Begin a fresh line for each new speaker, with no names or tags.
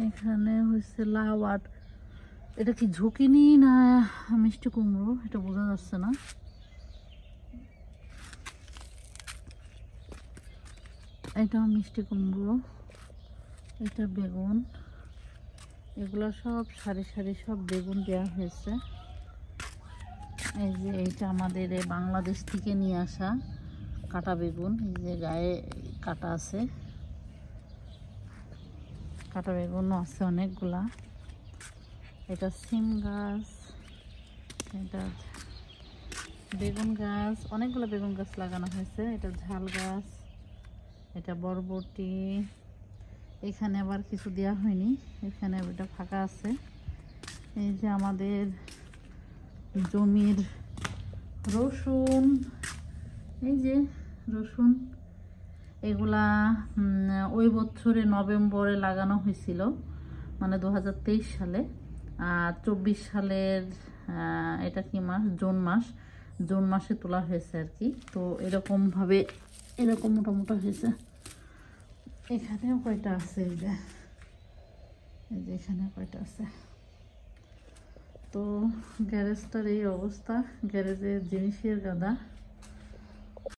এখানে হচ্ছে লাউ আর এটা কি ঝুঁকিনি না মিষ্টি কুমড়ো এটা বোঝা যাচ্ছে না। এটা মিষ্টি কুমড়ো, এটা বেগুন, এগুলো সব সারি সারি সব বেগুন দেওয়া হয়েছে। এই যে এইটা আমাদের বাংলাদেশ থেকে নিয়ে আসা কাটা বেগুন, এই যে গায়ে কাটা আছে, কাটা বেগুনও আছে অনেকগুলা। এটা সিম গাছ, এটা বেগুন গাছ, অনেকগুলো বেগুন গাছ লাগানো হয়েছে। এটা ঝাল গাছ, এটা বরবটি। এখানে আবার কিছু দেওয়া হয়নি, এখানে এটা ফাঁকা আছে। এই যে আমাদের জমির রসুন, এই যে রসুন, এগুলা ওই বছরে নভেম্বরে লাগানো হয়েছিল, মানে 2023 সালে। আর 24 সালের এটা কি মাস, জুন মাস, জুন মাসে তোলা হয়েছে আর কি। তো এরকমভাবে এরকম মোটা মোটা হয়েছে। এখানেও কয়টা আছে, এই যে এখানে কয়টা আছে। তো গ্যারেজটার এই অবস্থা, গ্যারেজের জিনিসের গাদা।